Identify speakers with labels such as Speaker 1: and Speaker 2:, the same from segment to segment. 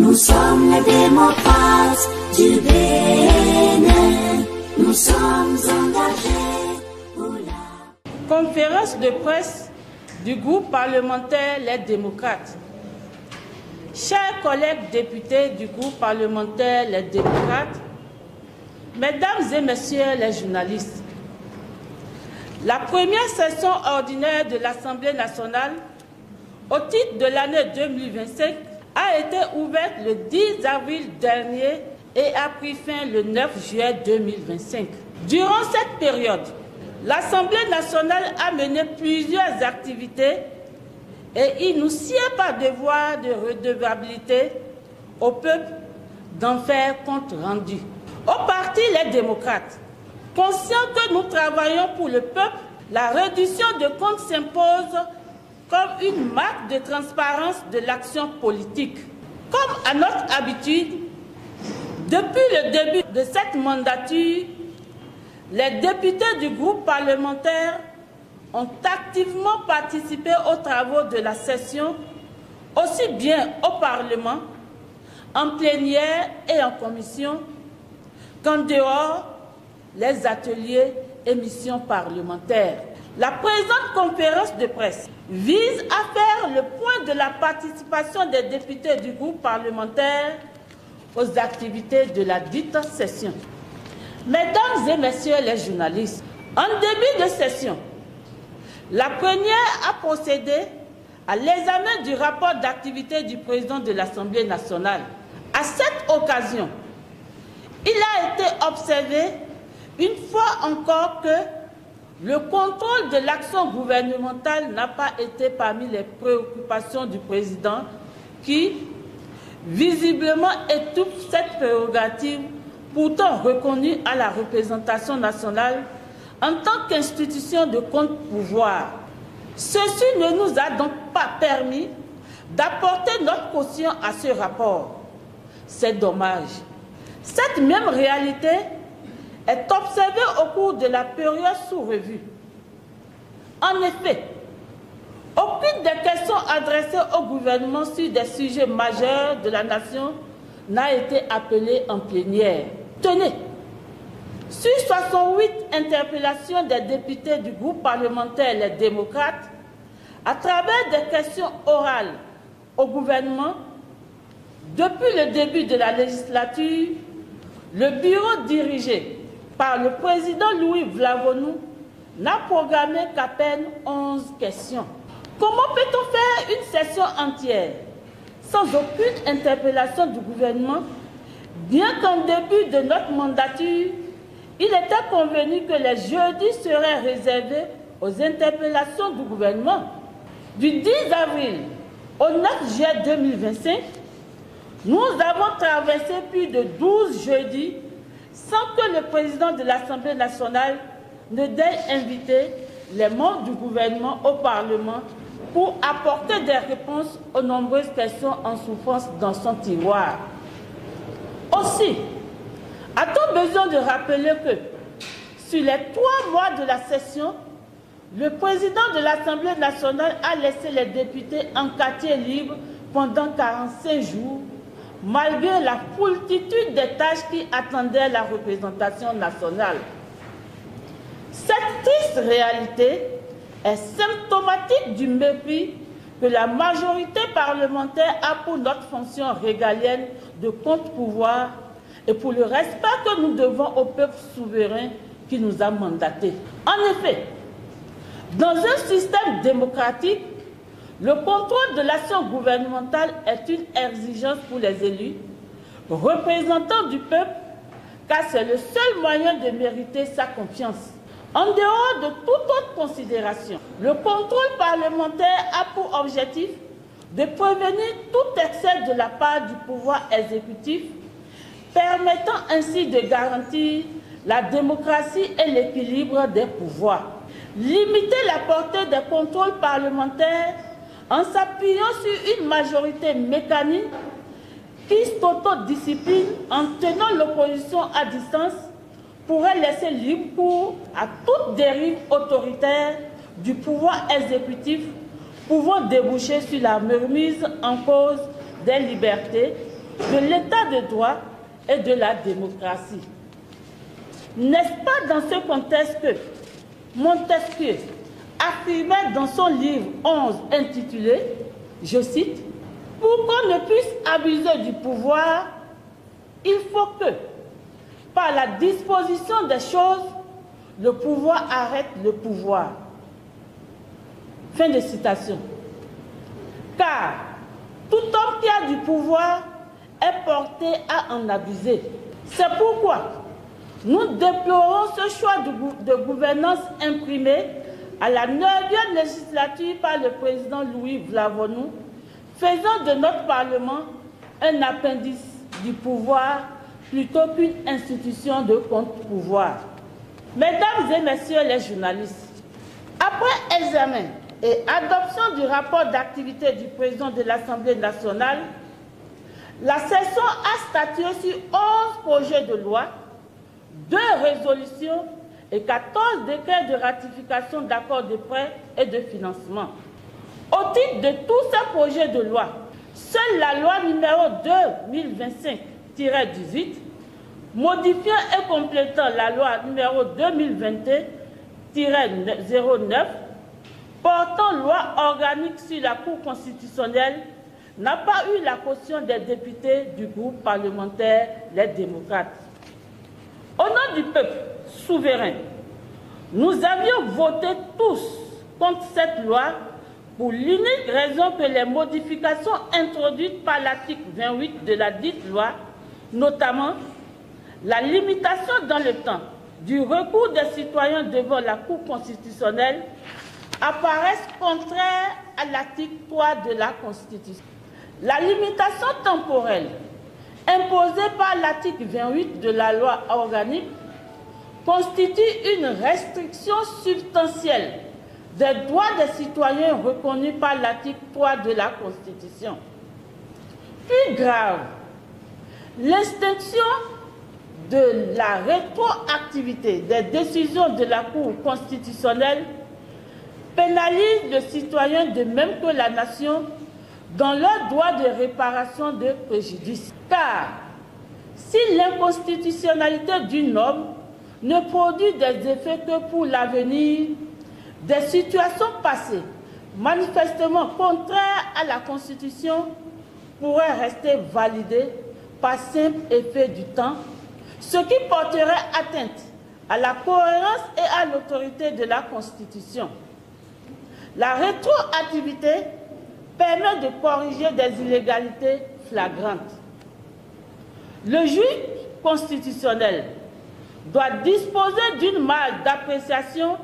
Speaker 1: Nous sommes les démocrates du Bénin. Nous sommes engagés pour la...
Speaker 2: Conférence de presse du groupe parlementaire Les Démocrates. Chers collègues députés du groupe parlementaire Les Démocrates, mesdames et messieurs les journalistes, la première session ordinaire de l'Assemblée nationale au titre de l'année 2025 a été ouverte le 10 avril dernier et a pris fin le 9 juillet 2025. Durant cette période, l'Assemblée nationale a mené plusieurs activités et il nous sied par devoir de redevabilité au peuple d'en faire compte rendu. Au parti Les Démocrates, conscients que nous travaillons pour le peuple, la réduction de comptes s'impose comme une marque de transparence de l'action politique. Comme à notre habitude, depuis le début de cette mandature, les députés du groupe parlementaire ont activement participé aux travaux de la session, aussi bien au Parlement, en plénière et en commission, qu'en dehors, les ateliers et missions parlementaires. La présente conférence de presse vise à faire le point de la participation des députés du groupe parlementaire aux activités de la dite session. Mesdames et messieurs les journalistes, en début de session, la plénière a procédé à l'examen du rapport d'activité du président de l'Assemblée nationale. À cette occasion, il a été observé une fois encore que le contrôle de l'action gouvernementale n'a pas été parmi les préoccupations du président qui, visiblement, étouffe cette prérogative pourtant reconnue à la représentation nationale en tant qu'institution de contre-pouvoir. Ceci ne nous a donc pas permis d'apporter notre caution à ce rapport. C'est dommage. Cette même réalité est observée au cours de la période sous revue. En effet, aucune des questions adressées au gouvernement sur des sujets majeurs de la nation n'a été appelée en plénière. Tenez, sur 68 interpellations des députés du groupe parlementaire Les Démocrates, à travers des questions orales au gouvernement, depuis le début de la législature, le bureau dirigé par le président Louis Vlavonou n'a programmé qu'à peine 11 questions. Comment peut-on faire une session entière sans aucune interpellation du gouvernement, bien qu'en début de notre mandature, il était convenu que les jeudis seraient réservés aux interpellations du gouvernement? Du 10 avril au 9 juillet 2025, nous avons traversé plus de 12 jeudis sans que le président de l'Assemblée nationale ne daigne inviter les membres du gouvernement au Parlement pour apporter des réponses aux nombreuses questions en souffrance dans son tiroir. Aussi, a-t-on besoin de rappeler que, sur les 3 mois de la session, le président de l'Assemblée nationale a laissé les députés en quartier libre pendant 45 jours, malgré la foultitude des tâches qui attendaient la représentation nationale. Cette triste réalité est symptomatique du mépris que la majorité parlementaire a pour notre fonction régalienne de contre-pouvoir et pour le respect que nous devons au peuple souverain qui nous a mandatés. En effet, dans un système démocratique, le contrôle de l'action gouvernementale est une exigence pour les élus, représentants du peuple, car c'est le seul moyen de mériter sa confiance. En dehors de toute autre considération, le contrôle parlementaire a pour objectif de prévenir tout excès de la part du pouvoir exécutif, permettant ainsi de garantir la démocratie et l'équilibre des pouvoirs. Limiter la portée des contrôles parlementaires en s'appuyant sur une majorité mécanique qui s'autodiscipline en tenant l'opposition à distance pourrait laisser libre cours à toute dérive autoritaire du pouvoir exécutif pouvant déboucher sur la remise en cause des libertés de l'état de droit et de la démocratie. N'est-ce pas dans ce contexte que Montesquieu affirmait dans son livre 11 intitulé, je cite, « Pour qu'on ne puisse abuser du pouvoir, il faut que, par la disposition des choses, le pouvoir arrête le pouvoir. » Fin de citation. Car tout homme qui a du pouvoir est porté à en abuser. C'est pourquoi nous déplorons ce choix de gouvernance imprimé à la 9e législature par le président Louis Vlavonou, faisant de notre Parlement un appendice du pouvoir plutôt qu'une institution de contre-pouvoir. Mesdames et messieurs les journalistes, après examen et adoption du rapport d'activité du président de l'Assemblée nationale, la session a statué sur 11 projets de loi, 2 résolutions et 14 décrets de ratification d'accords de prêt et de financement. Au titre de tous ces projets de loi, seule la loi numéro 2025-18, modifiant et complétant la loi numéro 2021-09, portant loi organique sur la Cour constitutionnelle, n'a pas eu la caution des députés du groupe parlementaire Les Démocrates. Au nom du peuple souverain, nous avions voté tous contre cette loi pour l'unique raison que les modifications introduites par l'article 28 de la dite loi, notamment la limitation dans le temps du recours des citoyens devant la Cour constitutionnelle, apparaissent contraires à l'article 3 de la Constitution. La limitation temporelle imposée par l'article 28 de la loi organique constitue une restriction substantielle des droits des citoyens reconnus par l'article 3 de la Constitution. Plus grave, l'extinction de la rétroactivité des décisions de la Cour constitutionnelle pénalise le citoyen de même que la nation dans leur droit de réparation de préjudice. Car si l'inconstitutionnalité d'une norme ne produit des effets que pour l'avenir, des situations passées manifestement contraires à la Constitution pourraient rester validées par simple effet du temps, ce qui porterait atteinte à la cohérence et à l'autorité de la Constitution. La rétroactivité permet de corriger des illégalités flagrantes. Le juge constitutionnel doit disposer d'une marge d'appréciation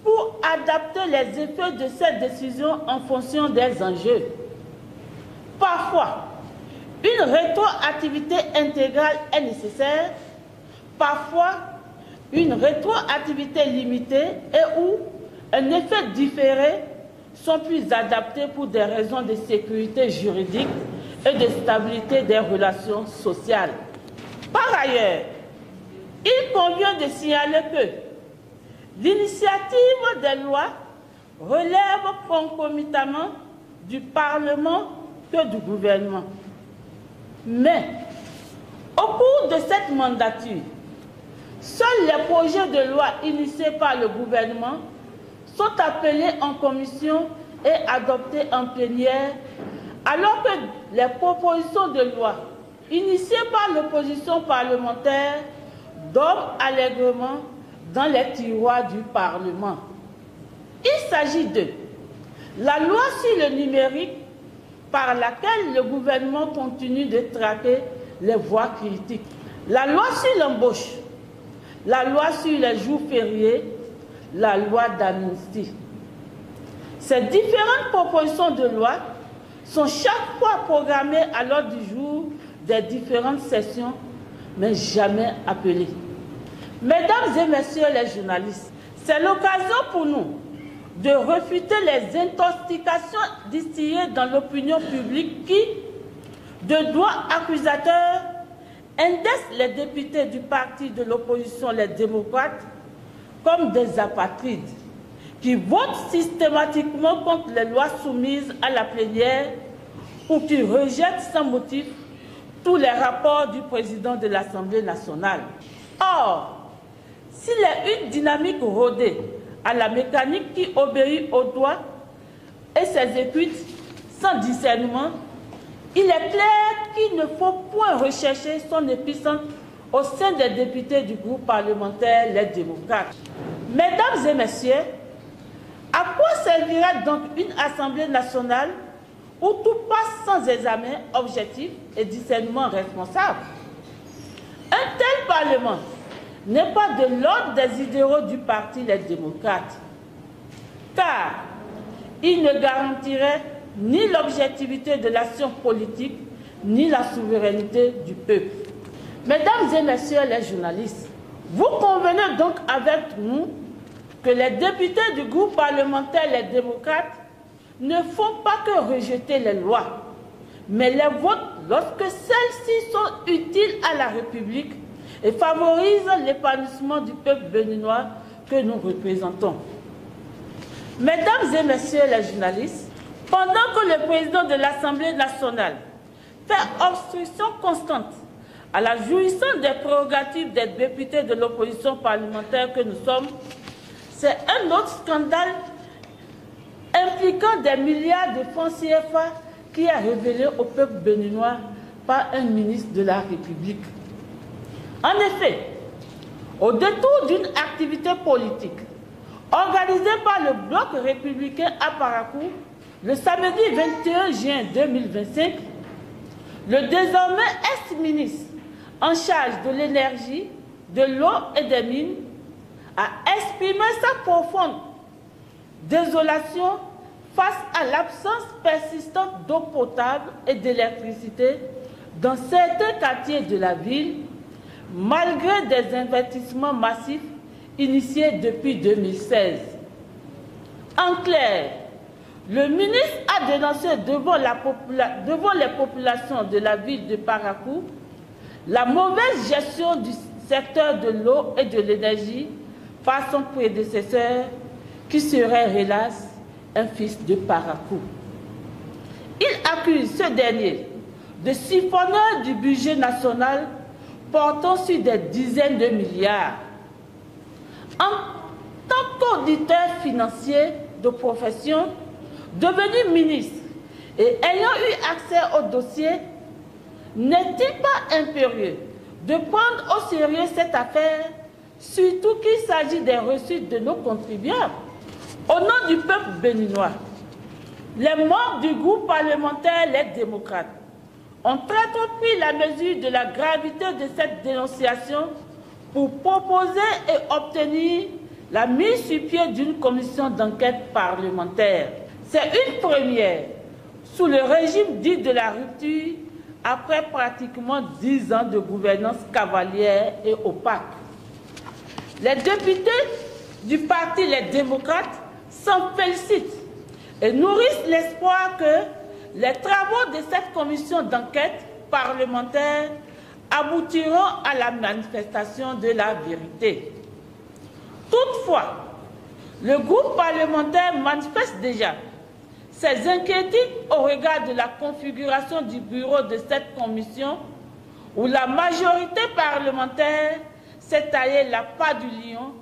Speaker 2: pour adapter les effets de cette décision en fonction des enjeux. Parfois, une rétroactivité intégrale est nécessaire, parfois une rétroactivité limitée et ou un effet différé sont plus adaptés pour des raisons de sécurité juridique et de stabilité des relations sociales. Par ailleurs, il convient de signaler que l'initiative des lois relève concomitamment du Parlement que du gouvernement. Mais, au cours de cette mandature, seuls les projets de loi initiés par le gouvernement sont appelés en commission et adoptés en plénière, alors que les propositions de loi initiées par l'opposition parlementaire dorment allègrement dans les tiroirs du Parlement. Il s'agit de la loi sur le numérique par laquelle le gouvernement continue de traquer les voix critiques, la loi sur l'embauche, la loi sur les jours fériés, la loi d'amnistie. Ces différentes propositions de loi sont chaque fois programmées à l'ordre du jour des différentes sessions, mais jamais appelées. Mesdames et messieurs les journalistes, c'est l'occasion pour nous de refuter les intoxications distillées dans l'opinion publique qui, de droit accusateur, indexent les députés du parti de l'opposition, les démocrates, comme des apatrides, qui votent systématiquement contre les lois soumises à la plénière ou qui rejettent sans motif tous les rapports du président de l'Assemblée nationale. Or, s'il y a une dynamique rodée à la mécanique qui obéit au doigt et s'exécute sans discernement, il est clair qu'il ne faut point rechercher son épicentre au sein des députés du groupe parlementaire Les Démocrates. Mesdames et messieurs, à quoi servira donc une Assemblée nationale où tout passe sans examen objectif et discernement responsable? Un tel Parlement n'est pas de l'ordre des idéaux du parti Les Démocrates, car il ne garantirait ni l'objectivité de l'action politique, ni la souveraineté du peuple. Mesdames et messieurs les journalistes, vous convenez donc avec nous que les députés du groupe parlementaire Les Démocrates ne font pas que rejeter les lois, mais les votent lorsque celles-ci sont utiles à la République et favorisent l'épanouissement du peuple béninois que nous représentons. Mesdames et messieurs les journalistes, pendant que le président de l'Assemblée nationale fait obstruction constante à la jouissance des prérogatives des députés de l'opposition parlementaire que nous sommes, c'est un autre scandale impliquant des milliards de francs CFA qui est révélé au peuple béninois par un ministre de la République. En effet, au détour d'une activité politique organisée par le bloc républicain à Parakou, le samedi 21 juin 2025, le désormais ex-ministre en charge de l'énergie, de l'eau et des mines a exprimé sa profonde désolation face à l'absence persistante d'eau potable et d'électricité dans certains quartiers de la ville, malgré des investissements massifs initiés depuis 2016. En clair, le ministre a dénoncé devant les populations de la ville de Parakou la mauvaise gestion du secteur de l'eau et de l'énergie par son prédécesseur, qui serait, hélas, un fils de Parakou. Il accuse ce dernier de siphonneur du budget national portant sur des dizaines de milliards. En tant qu'auditeur financier de profession, devenu ministre et ayant eu accès au dossier, n'est-il pas impérieux de prendre au sérieux cette affaire, surtout qu'il s'agit des reçus de nos contribuables? Au nom du peuple béninois, les membres du groupe parlementaire Les Démocrates ont très tôt pris la mesure de la gravité de cette dénonciation pour proposer et obtenir la mise sur pied d'une commission d'enquête parlementaire. C'est une première sous le régime dit de la rupture après pratiquement 10 ans de gouvernance cavalière et opaque. Les députés du parti Les Démocrates s'en félicitent et nourrissent l'espoir que les travaux de cette commission d'enquête parlementaire aboutiront à la manifestation de la vérité. Toutefois, le groupe parlementaire manifeste déjà ses inquiétudes au regard de la configuration du bureau de cette commission où la majorité parlementaire s'est taillée la patte du lion,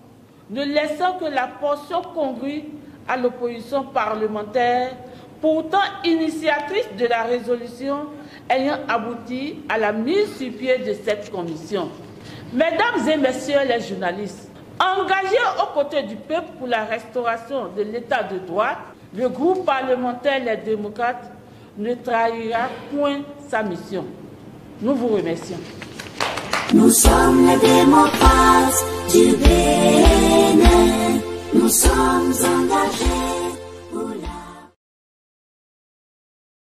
Speaker 2: ne laissant que la portion congrue à l'opposition parlementaire, pourtant initiatrice de la résolution ayant abouti à la mise sur pied de cette commission. Mesdames et messieurs les journalistes, engagés aux côtés du peuple pour la restauration de l'état de droit, le groupe parlementaire Les Démocrates ne trahira point sa mission. Nous vous remercions.
Speaker 1: Nous sommes les démocrates du Bénin. Nous sommes engagés.